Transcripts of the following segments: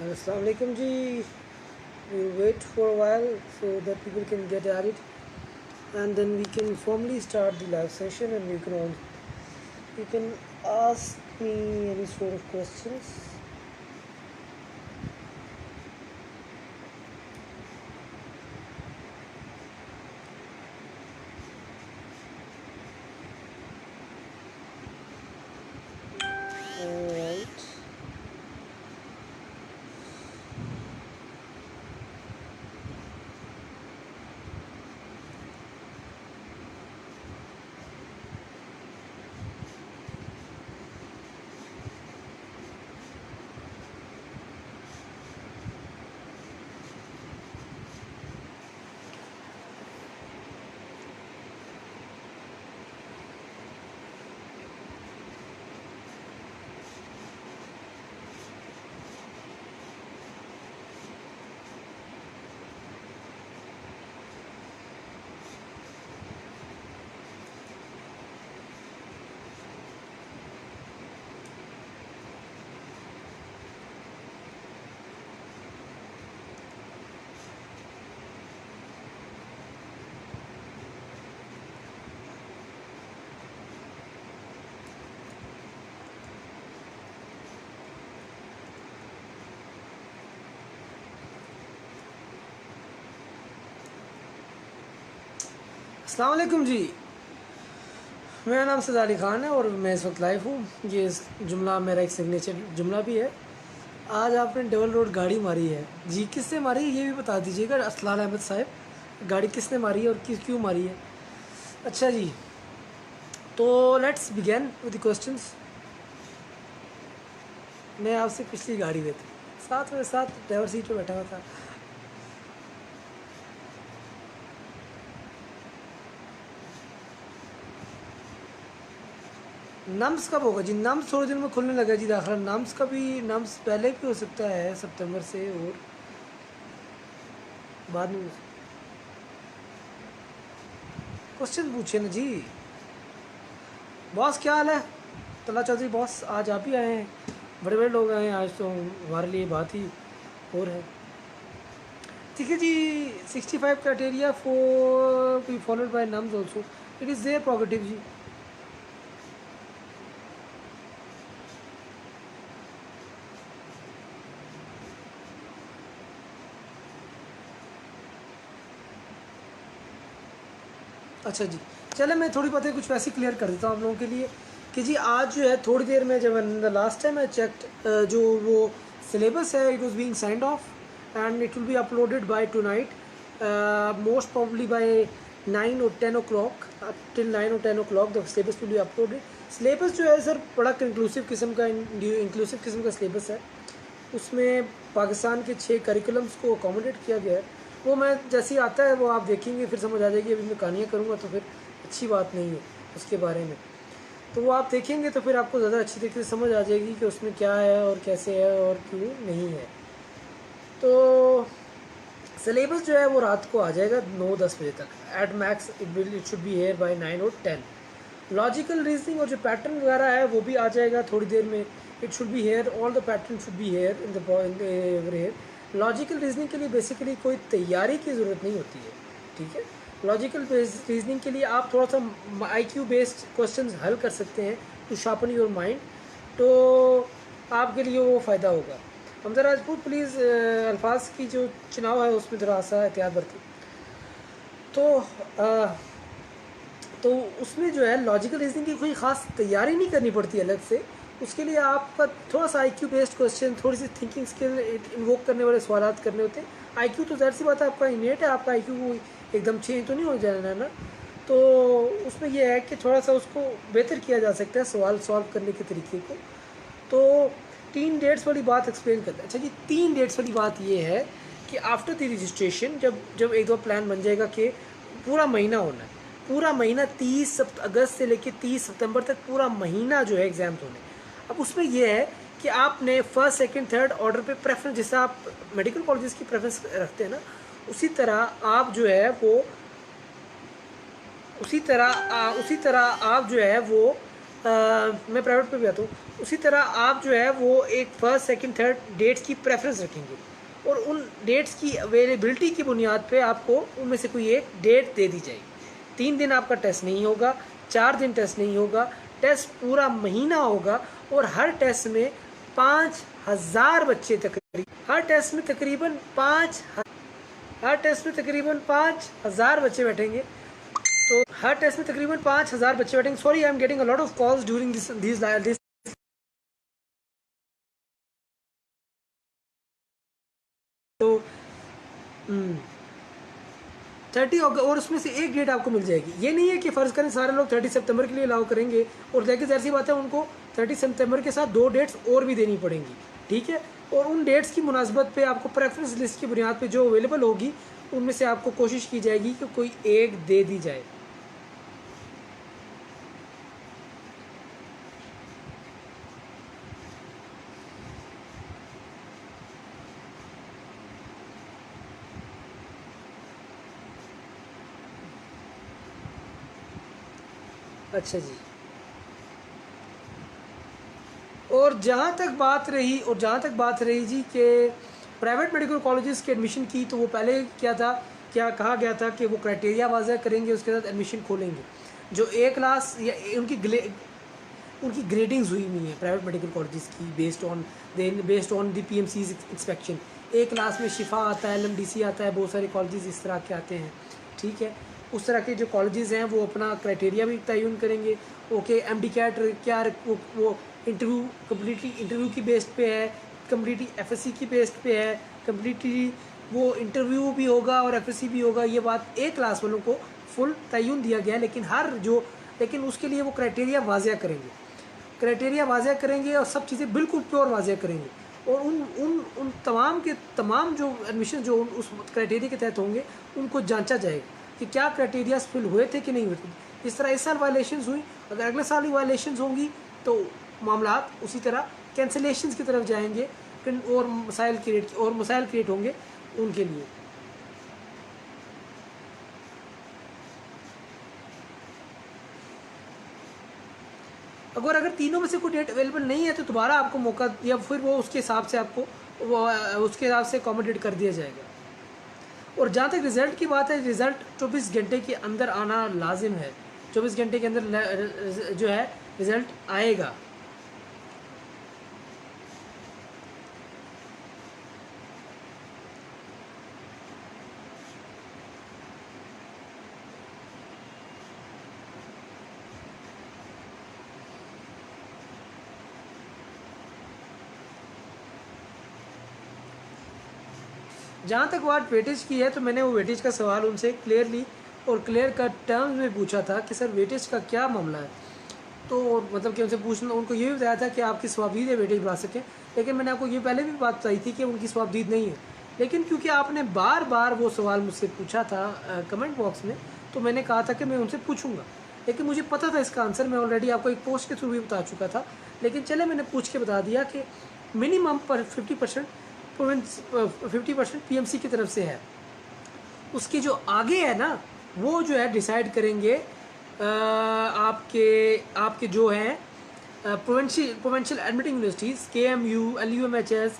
Assalamu alaikum ji. We wait for a while so that people can get at it, and then we can formally start the live session, and you can ask me any sort of questions. All right. अस्सलाम वालेकुम जी। मेरा नाम सैयद अली ख़ान है और मैं इस वक्त live हूँ। ये जुमला मेरा एक सिग्नेचर जुमला भी है। आज आपने डबल रोड गाड़ी मारी है जी, किसने मारी है ये भी बता दीजिएगा असलान अहमद साहब। गाड़ी किसने मारी है और क्यों मारी है? अच्छा जी, तो let's begin with the questions. मैं आपसे पिछली गाड़ी में था, साथ ड्राइवर सीट पर बैठा हुआ था। नम्स कब होगा जी? नम्स थोड़े दिन में खुलने लगा जी दाखिला। नम्स का भी नम्स पहले भी हो सकता है सितंबर से, और बाद में। क्वेश्चन पूछे ना जी। बॉस क्या हाल है? तला चौधरी बॉस, आज आप ही आए हैं। बड़े बड़े लोग आए हैं आज, तो हमारे लिए बात ही और है। ठीक है जी। 65 criteria for be followed by norms also, it is their prerogative जी। अच्छा जी, चले मैं थोड़ी बातें कुछ वैसे क्लियर कर देता हूँ आप लोगों के लिए कि जी आज जो है थोड़ी देर में, जब the last time I checked, जो वो सिलेबस है it was being signed off and it will be uploaded by tonight, most probably by 9 और 10 o'clock, टिल 9 और 10 o'clock the syllabus will be uploaded. Syllabus जो है सर बड़ा inclusive किस्म का सिलेबस है। उसमें पाकिस्तान के 6 करिकुलम्स को अकोमोडेट किया गया है। वो मैं जैसे ही आता है वो आप देखेंगे, फिर समझ आ जाएगी। अभी मैं कहानियाँ करूँगा तो फिर अच्छी बात नहीं है उसके बारे में, तो वो आप देखेंगे तो फिर आपको ज़्यादा अच्छी तरीके से समझ आ जाएगी कि उसमें क्या है और कैसे है और क्यों नहीं है। तो सिलेबस जो है वो रात को आ जाएगा 9-10 बजे तक at max. It should be here by 9 और 10। लॉजिकल रीजनिंग और जो पैटर्न वगैरह है वो भी आ जाएगा थोड़ी देर में। It should be here, all the pattern should be here in the here. Logical reasoning के लिए बेसिकली कोई तैयारी की ज़रूरत नहीं होती है, ठीक है। लॉजिकल रीजनिंग के लिए आप थोड़ा सा IQ बेस्ड क्वेश्चंस हल कर सकते हैं टू शार्पन योर माइंड, तो आपके लिए वो फ़ायदा होगा। हमजा राजपूत प्लीज़ अल्फाज की जो चुनाव है उसमें थोड़ा सा एहतियात बरतें। तो उसमें जो है लॉजिकल रीजनिंग की कोई ख़ास तैयारी नहीं करनी पड़ती अलग से। उसके लिए आपका थोड़ा सा IQ बेस्ड क्वेश्चन, थोड़ी सी थिंकिंग स्किल इन्वोक करने वाले सवाल करने होते हैं। IQ तो ज़ाहिर सी बात है आपका इनेट है, आपका IQ एकदम चेंज तो नहीं हो जाना ना। तो उसमें यह है कि थोड़ा सा उसको बेहतर किया जा सकता है सवाल सॉल्व करने के तरीके को। तो 3 डेट्स वाली बात एक्सप्लेन करते हैं। अच्छा जी, 3 डेट्स वाली बात ये है कि आफ्टर द रजिस्ट्रेशन जब एक दो प्लान बन जाएगा कि पूरा महीना होना है, पूरा महीना 30 अगस्त से लेकर 30 सितंबर तक पूरा महीना जो है एग्ज़ाम होने। अब उसमें यह है कि आपने फर्स्ट सेकंड थर्ड ऑर्डर पे प्रेफरेंस, जैसे आप मेडिकल कॉलेजेस की प्रेफरेंस रखते हैं ना, उसी तरह आप जो है वो मैं प्राइवेट पे भी आता हूँ, उसी तरह आप जो है वो एक फर्स्ट सेकंड थर्ड डेट्स की प्रेफरेंस रखेंगे और उन डेट्स की अवेलेबिलिटी की बुनियाद पे आपको उनमें से कोई एक डेट दे दी जाएगी। 3 दिन आपका टेस्ट नहीं होगा, 4 दिन टेस्ट नहीं होगा, टेस्ट पूरा महीना होगा और हर टेस्ट में 5,000 बच्चे तकरीबन, हर टेस्ट में तकरीबन 5,000 बच्चे बैठेंगे। तो हर टेस्ट में तकरीबन 5,000 बच्चे बैठेंगे। Sorry, I am getting a lot of calls during this तो 30 और उसमें से एक डेट आपको मिल जाएगी। ये नहीं है कि फ़र्ज़ करें सारे लोग 30 सितंबर के लिए अलाउ करेंगे और लेकिन ज़ाहिर सी बात है उनको 30 सितंबर के साथ 2 डेट्स और भी देनी पड़ेंगी, ठीक है। और उन डेट्स की मुनासबत पे आपको प्रेफरेंस लिस्ट की बुनियाद पे जो अवेलेबल होगी उनमें से आपको कोशिश की जाएगी कि कोई एक दे दी जाए। अच्छा जी। और जहाँ तक बात रही जी कि प्राइवेट मेडिकल कॉलेजेस के एडमिशन की, तो वो पहले क्या कहा गया था कि वो क्राइटेरिया वाज़ह करेंगे, उसके साथ एडमिशन खोलेंगे। जो ए क्लास या उनकी ग्रेडिंग्स हुई हुई हैं प्राइवेट मेडिकल कॉलेजेस की based on the PMC inspection. A class में शिफा आता है, LMDC आता है, बहुत सारे कॉलेजेस इस तरह के आते हैं, ठीक है। उस तरह के जो कॉलेजेस हैं वो अपना क्राइटेरिया भी तयन करेंगे। ओके, MD-CAT क्या वो इंटरव्यू की बेस्ड पे है, कम्प्लीटली FSC की बेस्ड पे है, कम्प्लीटली वो इंटरव्यू भी होगा और FSC भी होगा। ये बात ए क्लास वालों को फुल तयन दिया गया है, लेकिन उसके लिए वो क्राइटेरिया वाज़ह करेंगे और सब चीज़ें बिल्कुल प्योर वाज़ह करेंगे। और उन तमाम के तमाम जो एडमिशन जो उस क्राइटेरिया के तहत होंगे उनको जांचा जाएगा कि क्या क्राइटेरियाज फिल हुए थे कि नहीं हुए थे। इस तरह इस साल वायलेशंस हुई, अगर अगले साल ही वायलेशंस होंगी तो मामला उसी तरह कैंसिलेशंस की तरफ जाएंगे और मसाइल क्रिएट होंगे उनके लिए। अगर तीनों में से कोई डेट अवेलेबल नहीं है तो दोबारा आपको मौका, या फिर वो उसके हिसाब से अकोमोडेट कर दिया जाएगा। और जहाँ तक रिज़ल्ट की बात है, रिज़ल्ट 24 घंटे के अंदर आना लाजिम है। 24 घंटे के अंदर जो है रिज़ल्ट आएगा। जहाँ तक बात वेटेज की है, तो मैंने वो वेटेज का सवाल उनसे क्लियरली और क्लियर कट टर्म्स में पूछा था कि सर वेटेज का क्या मामला है। तो मतलब कि उनको ये भी बताया था कि आपकी स्वाबदीद है वेटेज बढ़ा सकें, लेकिन मैंने आपको ये पहले भी बात बताई थी कि उनकी स्वाबदीद नहीं है। लेकिन क्योंकि आपने बार बार वो सवाल मुझसे पूछा था कमेंट बॉक्स में, तो मैंने कहा था कि मैं उनसे पूछूंगा। लेकिन मुझे पता था इसका आंसर, मैं ऑलरेडी आपको एक पोस्ट के थ्रू भी बता चुका था। लेकिन चले मैंने पूछ के बता दिया कि मिनिमम पर 50% PMC की तरफ से है। उसके जो आगे है ना, वो जो है डिसाइड करेंगे आपके जो हैं provincial admitting universities, KMU, LUMHS,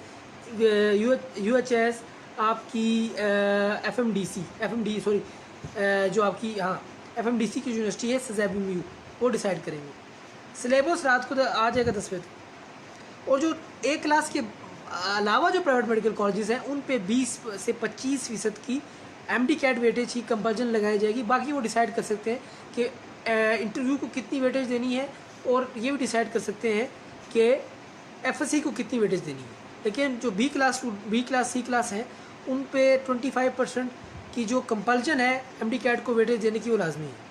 UHS, आपकी जो आपकी FMDC की यूनिवर्सिटी है SZMU, वो डिसाइड करेंगे। सिलेबस रात को आ जाएगा 10 बजे तक। और जो ए क्लास के अलावा जो प्राइवेट मेडिकल कॉलेजेस हैं उन पे 20 से 25% की MD-CAT वेटेज की कंपल्जन लगाई जाएगी। बाकी वो डिसाइड कर सकते हैं कि इंटरव्यू को कितनी वेटेज देनी है, और ये भी डिसाइड कर सकते हैं कि FSC को कितनी वेटेज देनी है। लेकिन जो B क्लास, C क्लास हैं उन पे 25% की जो कंपल्जन है MD-CAT को वेटेज देने की, वो लाजमी है।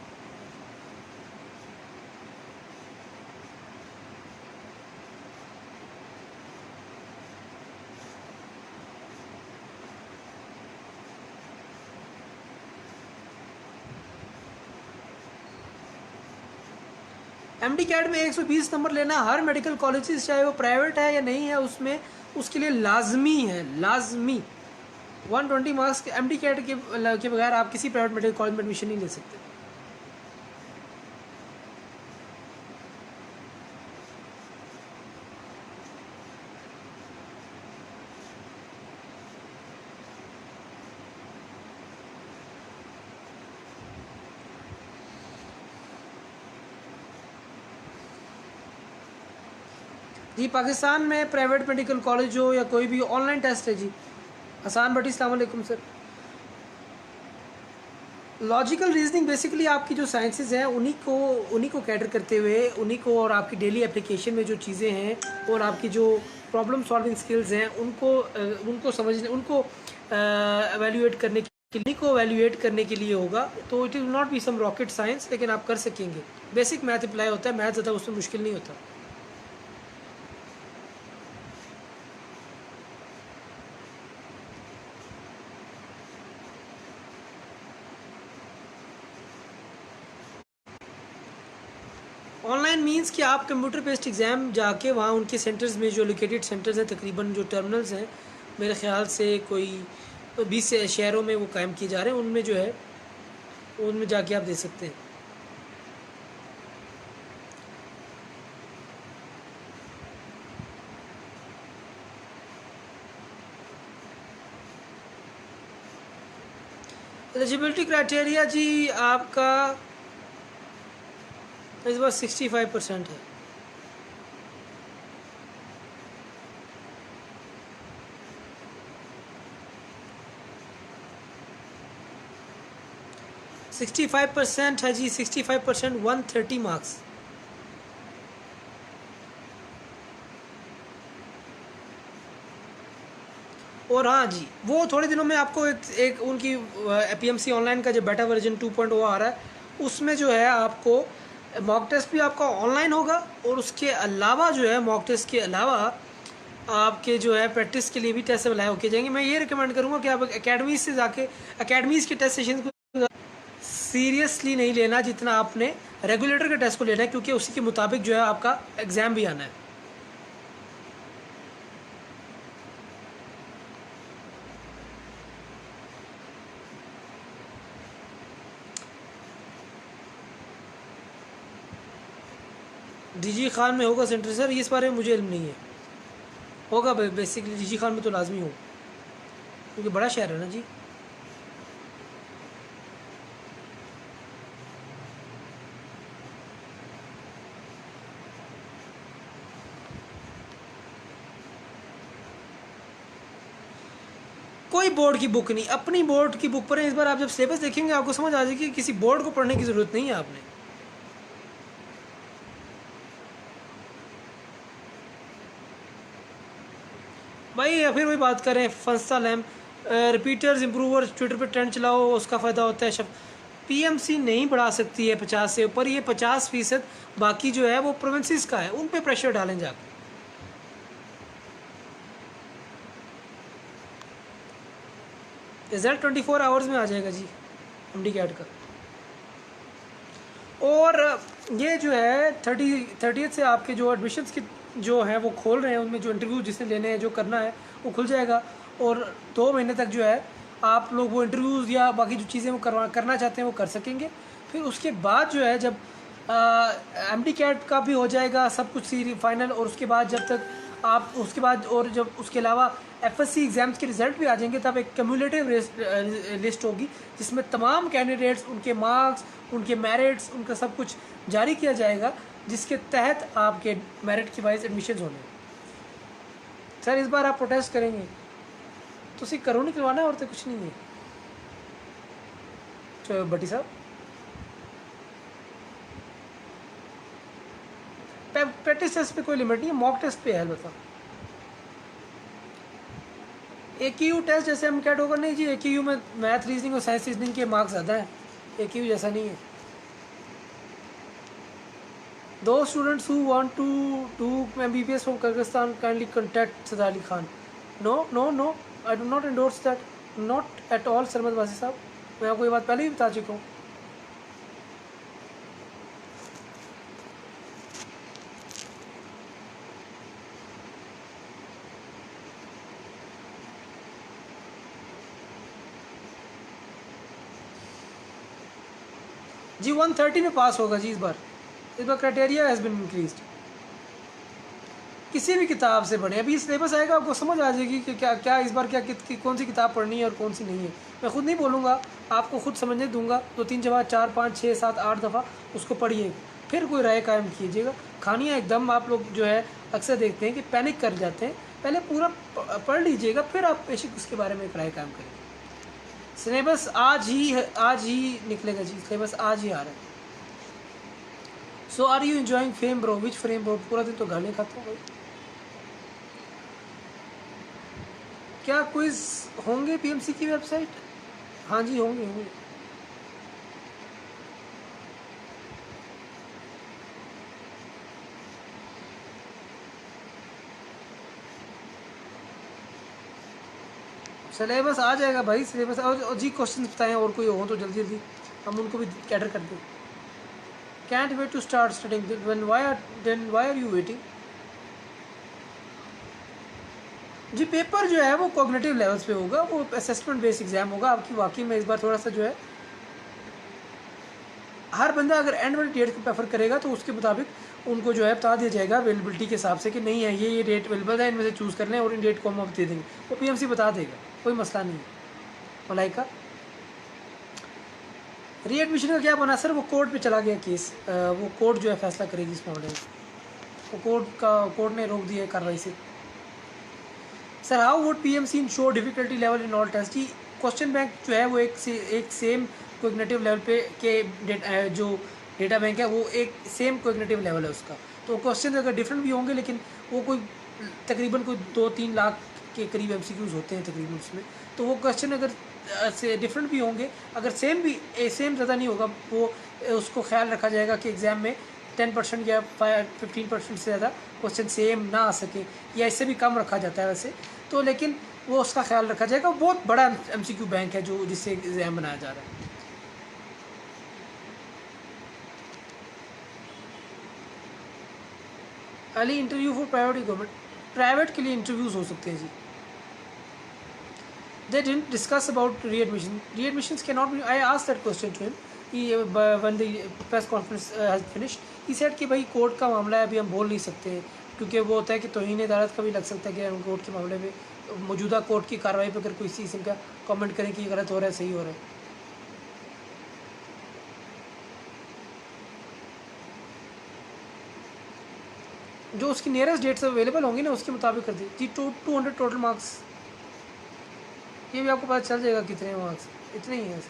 MD-CAT में 120 नंबर लेना हर मेडिकल कॉलेजेस, चाहे वो प्राइवेट है या नहीं है, उसके लिए लाजमी है, लाजमी। 120 मार्क्स के MD-CAT के बगैर आप किसी प्राइवेट मेडिकल कॉलेज में एडमिशन नहीं ले सकते। जी पाकिस्तान में प्राइवेट मेडिकल कॉलेज हो या कोई भी ऑनलाइन टेस्ट है जी। हसान भट्टी अस्सलाम वालेकुम सर। लॉजिकल रीजनिंग बेसिकली आपकी जो साइंसेज हैं उन्हीं को कैटर करते हुए उन्हीं को, और आपकी डेली एप्लीकेशन में जो चीज़ें हैं और आपकी जो प्रॉब्लम सॉल्विंग स्किल्स हैं उनको समझने, उनको एवेल्यूएट करने के लिए होगा। तो it will not be some rocket science, लेकिन आप कर सकेंगे। बेसिक मैथ अप्लाई होता है, मैथ ज़्यादा उसमें मुश्किल नहीं होता। ऑनलाइन मींस कि आप कंप्यूटर बेस्ड एग्ज़ाम जाके वहाँ उनके सेंटर्स में, जो लोकेटेड सेंटर्स हैं, तकरीबन जो टर्मिनल्स हैं, मेरे ख़्याल से कोई 20 शहरों में वो कायम किए जा रहे हैं, उनमें जो है उनमें जाके आप दे सकते हैं। एलिजिबिलिटी क्राइटेरिया जी आपका इस बार 65% है। सिक्सटी 65% है जी। 65% 130 मार्क्स। और हाँ जी, वो थोड़े दिनों में आपको एक उनकी PMC ऑनलाइन का जो बेटा वर्जन 2.0 आ रहा है, उसमें जो है आपको मॉक टेस्ट भी आपका ऑनलाइन होगा, और उसके अलावा जो है मॉक टेस्ट के अलावा आपके जो है प्रैक्टिस के लिए भी टेस्ट अप्लाई किए जाएंगे। मैं ये रिकमेंड करूँगा कि आप अकेडमीज से जाके अकेडमीज़ के टेस्ट सेशन को सीरियसली नहीं लेना जितना आपने रेगुलेटर के टेस्ट को लेना है, क्योंकि उसी के मुताबिक जो है आपका एग्ज़ाम भी आना है। डीजी खान में होगा सेंटर सर, इस बारे में मुझे इल्म नहीं है। होगा बेसिकली डीजी खान में तो लाजमी हो, क्योंकि बड़ा शहर है ना जी। कोई बोर्ड की बुक नहीं, अपनी बोर्ड की बुक पर इस बार आप जब सिलेबस देखेंगे आपको समझ आ जाएगी कि किसी बोर्ड को पढ़ने की ज़रूरत नहीं है आपने। भाई या फिर वही बात करें फंसा लैम रिपीटर्स इम्प्रूवर्स, ट्विटर पे ट्रेंड चलाओ, उसका फ़ायदा होता है। PMC नहीं बढ़ा सकती है 50 से ऊपर, ये 50%। बाकी जो है वो प्रोविंसेस का है, उन पे प्रेशर डालें जाकर। रिज़ल्ट 24 आवर्स में आ जाएगा जी MD कैट का। और ये जो है 30th से आपके जो एडमिशन्स की जो है वो खोल रहे हैं, उनमें जो इंटरव्यू जिसने लेने हैं, जो करना है वो खुल जाएगा। और 2 महीने तक जो है आप लोग वो इंटरव्यूज़ या बाकी जो चीज़ें वो करना चाहते हैं वो कर सकेंगे। फिर उसके बाद जो है जब MD कैट का भी हो जाएगा सब कुछ फाइनल, और उसके बाद जब तक आप उसके बाद और जब उसके अलावा FSC एग्ज़ाम्स के रिज़ल्ट भी आ जाएंगे, तब एक कम्युलेटिव लिस्ट होगी जिसमें तमाम कैंडिडेट्स, उनके मार्क्स, उनके मेरिट्स, उनका सब कुछ जारी किया जाएगा, जिसके तहत आपके मेरिट की वाइज एडमिशन होने। सर इस बार आप प्रोटेस्ट करेंगे तो सिर्फ करो निकलवाना है, और तो कुछ नहीं है। तो भट्टी साहब प्रैक्टिस टेस्ट पे कोई लिमिट नहीं है, मॉक टेस्ट पे है। बता AQU टेस्ट जैसे हम कैट होगा नहीं जी, AQU में मैथ रीजनिंग और साइंस रीजनिंग के मार्क्स ज़्यादा है, AQU जैसा नहीं है। दो students who want to do MBBS from Kyrgyzstan kindly contact Sada Ali Khan. No I do not endorse that, not at all Sarmad Wasi sahab, मैं आपको ये बात पहले ही बता चुका हूँ। जी 130 में पास होगा जी इस बार क्राइटेरिया हैज़ बिन इंक्रीज्ड। किसी भी किताब से पढ़े, अभी सिलेबस आएगा आपको समझ आ जाएगी कि क्या इस बार कौन सी किताब पढ़नी है और कौन सी नहीं है। मैं खुद नहीं बोलूँगा, आपको खुद समझने दूंगा, 2-3 जगह 4-5-6-7-8 दफ़ा उसको पढ़िए, फिर कोई राय कायम कीजिएगा। खानियाँ एकदम आप लोग जो है अक्सर देखते हैं कि पैनिक कर जाते हैं। पहले पूरा पढ़ लीजिएगा, फिर आप बेशक उसके बारे में ट्राई काम करेंगे। सिलेबस आज ही निकलेगा जी, सिलेबस आज ही आ रहा है। So are you enjoying fame bro? Which fame bro? पूरा दिन तो गाने खाता हूँ भाई। क्या क्विज होंगे पीएमसी की वेबसाइट? हाँ जी, होंगे होंगे। सिलेबस आ जाएगा भाई, सिलेबस। और जी क्वेश्चन बताएं, और कोई हो तो जल्दी जल्दी हम उनको भी कैटर कर दें। Can't wait to start studying, then why are you waiting? जी पेपर जो है वो कॉग्निटिव लेवल्स पे होगा, वो असेसमेंट बेस्ड एग्जाम होगा आपकी। वाकई में इस बार थोड़ा सा जो है, हर बंदा अगर एंड वाली डेट को प्रेफर करेगा तो उसके मुताबिक उनको जो है बता दिया जाएगा अवेलेबिलिटी के हिसाब से कि नहीं है ये डेट अवेलेबल है, इनमें से चूज़ कर लें और इन डेट को हम दे देंगे। वो पीएमसी बता देगा, कोई मसला नहीं है। मलाइका, रीएडमिशन का क्या बना सर? वो कोर्ट पे चला गया केस, वो कोर्ट जो है फैसला करेगी इस मामले में। वो कोर्ट ने रोक दिया है कार्रवाई से। Sir how would PMC ensure difficulty level in all test? की क्वेश्चन बैंक जो है वो एक सेम कोग्निटिव लेवल पे के जो डेटा बैंक है वो एक सेम कोग्निटिव लेवल है उसका। तो क्वेश्चन अगर डिफरेंट भी होंगे, लेकिन वो कोई तकरीबन कोई 2-3 लाख के करीब एमसीक्यूज होते हैं तकरीबन उसमें। तो वो क्वेश्चन अगर से डिफरेंट भी होंगे, अगर सेम ज़्यादा नहीं होगा, वो उसको ख्याल रखा जाएगा कि एग्ज़ाम में 10% या 15% से ज़्यादा क्वेश्चन सेम ना आ सके, या इससे भी कम रखा जाता है वैसे तो, लेकिन वो उसका ख्याल रखा जाएगा। बहुत बड़ा एमसीक्यू बैंक है जो जिससे एग्ज़ाम बनाया जा रहा है। Ali interview for private government, private के लिए इंटरव्यूज़ हो सकते हैं जी। They didn't discuss about readmission. Readmissions cannot be. I asked that question to him. When the press conference has finished, he said कि भाई कोर्ट का मामला है, अभी हम बोल नहीं सकते, क्योंकि वो होता है कि तौहीन अदालत का भी लग सकता है कि हम कोर्ट के मामले में मौजूदा कोर्ट की कार्रवाई पर अगर कोई किस्म का कमेंट करें कि गलत हो रहा है सही हो रहा है। जो उसकी नियरेस्ट डेट्स अवेलेबल होंगी ना उसके मुताबिक कर दी जी। 200 टोटल मार्क्स, ये भी आपको पता चल जाएगा कितने मार्क्स, इतने ही हैं।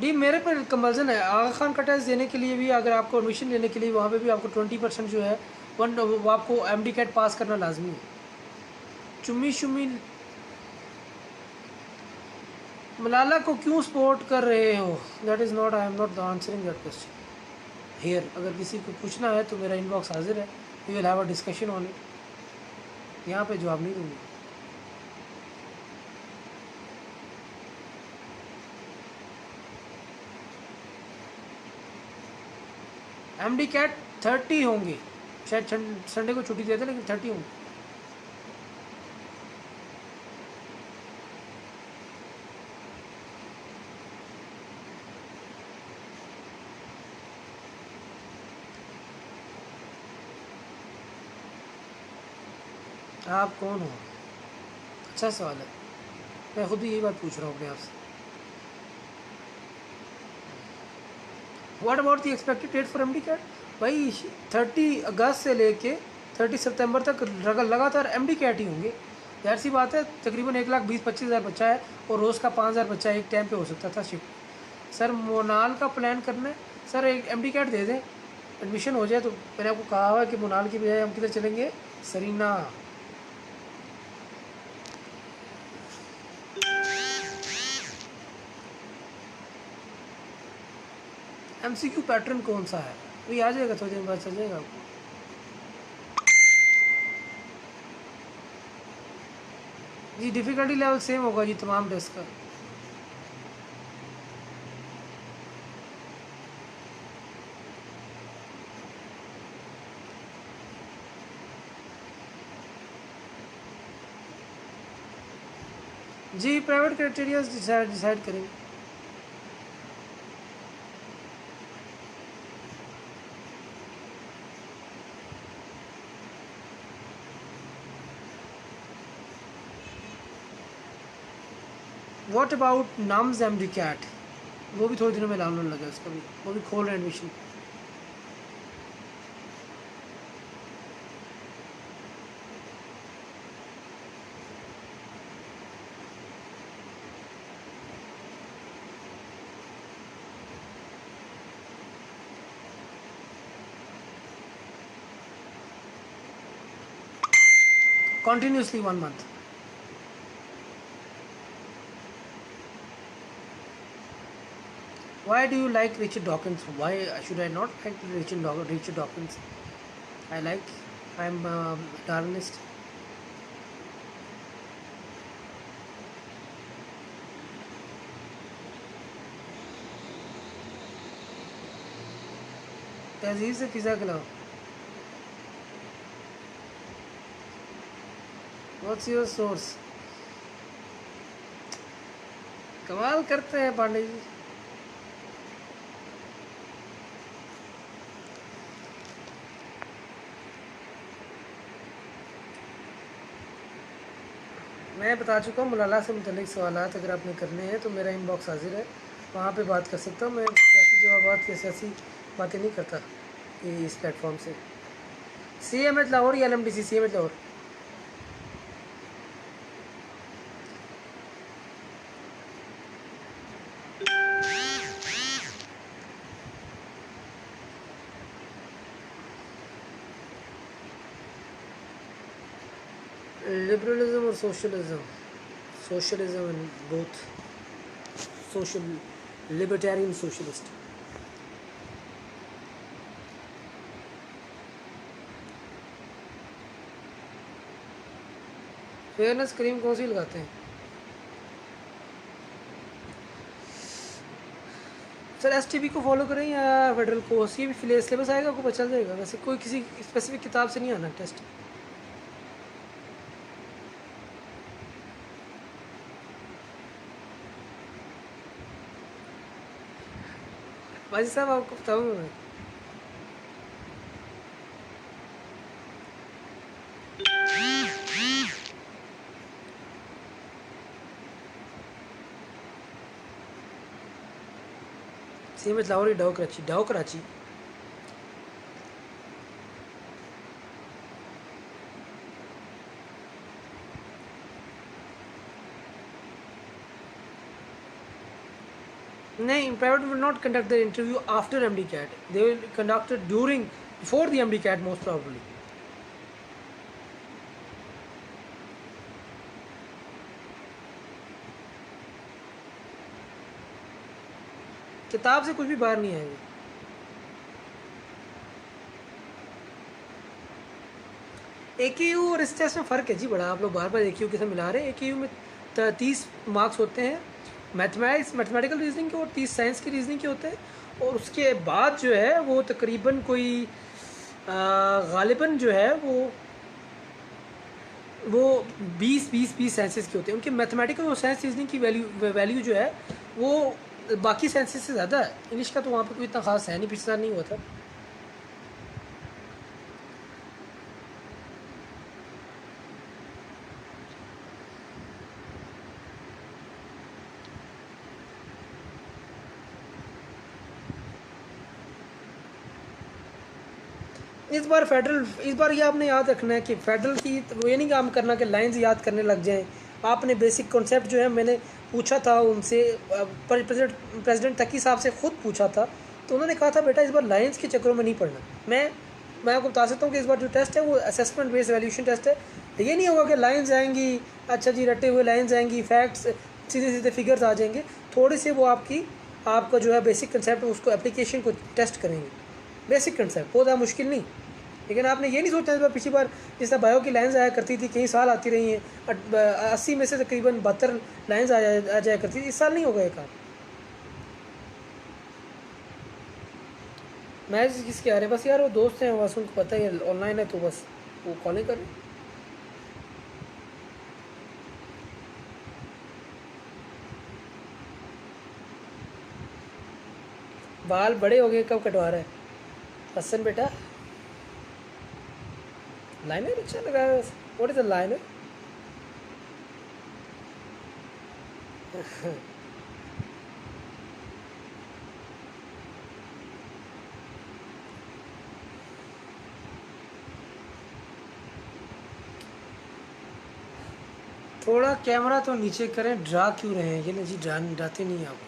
डी मेरे पर कंपल्सन है आगा खान का टेस्ट देने के लिए भी, अगर आपको एडमिशन लेने के लिए वहाँ पे भी आपको 20% जो है वो आपको एमडी कैट पास करना लाजमी है। चुम्मी शुम्मी, मलाला को क्यों सपोर्ट कर रहे हो? That is not, I am not answering that question here. अगर किसी को पूछना है तो मेरा इनबॉक्स हाजिर है, we will have a discussion on it. यहाँ पे जवाब नहीं दूँगी। एमडी कैट 30 होंगे, शायद संडे को छुट्टी देते लेकिन 30 होंगे। आप कौन हो? अच्छा सवाल है, मैं खुद भी यही बात पूछ रहा हूँ अपने आप से। What about the expected date for MD CAT? भाई 30 अगस्त से लेके 30 सितंबर तक लगातार एमडी कैट ही होंगे। यार सी बात है, तकरीबन 1,20,25,000 बच्चा है और रोज़ का 5,000 बच्चा एक टाइम पे हो सकता था शिफ्ट। सर मोनाल का प्लान करना है, सर एक एमडी कैट दे दें, एडमिशन हो जाए। तो मैंने आपको कहा हुआ है कि मोनाल की बजाय हम किधर चलेंगे, सरीना। एमसीक्यू पैटर्न कौन सा है? वही आ जाएगा, थोड़ी देर बाद चल जाएगा आपको। जी डिफ़िकल्टी लेवल सेम होगा जी तमाम टेस्ट का। जी प्राइवेट क्राइटेरिया डिसाइड करेंगे। What about NUMS MD CAT, वो भी थोड़े दिनों में डाउनलोड लगा उसका भी, वो भी खोल रहे हैं admission. Continuously 1 month. Why do you like Richard Dawkins? Why should I not like Richard Dawkins? I like. I'm a Darwinist. तहजीब से पिज़्ज़ा खिलाओ। What's your source? कमाल करते हैं पांडे जी। मैं बता चुका हूँ, मलाला से मुतल्लिक सवालात अगर आपने करने हैं तो मेरा इनबॉक्स हाजिर है, वहाँ पे बात कर सकता हूँ। मैं सियासी जवाबात या सियासी बातें नहीं करता ये इस प्लेटफॉर्म से। CMH लाहौर या LMDC? CMH लाहौर। लिबरलिज्म और socialism, socialism and both, social libertarian socialist. Fairness cream कौन सी लगाते हैं सर? STB को फॉलो करें या फेडरल कोर्स? ये भी सिलेबस आएगा, आपको पता चल जाएगा। वैसे कोई किसी स्पेसिफिक किताब से नहीं आना टेस्ट। भाई साहब आपको बताऊँगा मैं। CMH लाहौर ही डाउ कराची, डाउ कराची। नहीं, private will not conduct the interview after MD-CAT. They will conduct it before the MD-CAT most probably. किताब से कुछ भी बाहर नहीं आएगा। AKU और इस टेस्ट में फ़र्क है जी बड़ा। आप लोग बार बार AKU के साथ मिला रहे हैं। AKU में 30 मार्क्स होते हैं मैथमेटिकल रीजनिंग के, और 30 साइंस की रीजनिंग के होते हैं, और उसके बाद जो है वो तकरीबन कोई गालिबन जो है वो 20 साइंसेस के होते हैं। उनके मैथमेटिकल और साइंस रीजनिंग की वैल्यू जो है वो बाकी साइंसेस से ज़्यादा है। इंग्लिश का तो वहाँ पे कोई इतना ख़ास है नहीं, पिछले साल नहीं हुआ था। इस बार ये आपने याद रखना है कि फेडरल की वो ये नहीं काम करना कि लाइंस याद करने लग जाएं। आपने बेसिक कॉन्सेप्ट जो है, मैंने पूछा था उनसे, प्रेसिडेंट तकी साहब से ख़ुद पूछा था, तो उन्होंने कहा था बेटा इस बार लाइंस के चक्करों में नहीं पढ़ना। मैं आपको बता सकता हूँ कि इस बार जो टेस्ट है वो असेसमेंट बेस्ड वैल्यूएशन टेस्ट है। ये नहीं होगा कि लाइंस आएंगी, अच्छा जी रटे हुए लाइंस आएंगी, फैक्ट्स सीधे सीधे फिगर्स आ जाएंगे। थोड़े से वो आपका जो है बेसिक कंसेप्ट उसको एप्लीकेशन को टेस्ट करेंगे। बेसिक कंसेप्ट बहुत ज़्यादा मुश्किल नहीं, लेकिन आपने ये नहीं सोचा इस बार। पिछली बार जिस तरह बायो की लाइन्स आया करती थी, कई साल आती रही हैं, 80 में से तकरीबन 72 लाइन्स आ जाया करती थी। इस साल नहीं होगा ये काम। मैच किसके आ रहे हैं? बस यार वो दोस्त हैं, बस उनको पता है ऑनलाइन है तो बस वो कॉलिंग करें। बाल बड़े हो गए, कब कटवा रहा है हसन बेटा? लाइनर अच्छा लगा है। What is the liner? थोड़ा कैमरा तो नीचे करें, ड्रा क्यों रहे हैं? ये ना जी, डराते नहीं आप।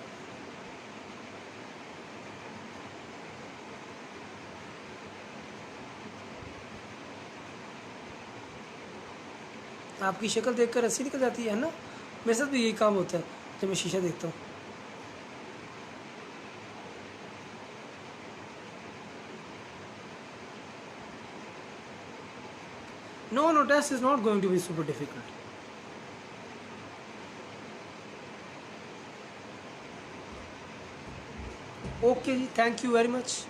आपकी शक्ल देखकर हंसी निकल जाती है ना। मेरे साथ भी यही काम होता है जब मैं शीशा देखता हूँ। No, test is not going to be super difficult. Okay ji, thank you very much.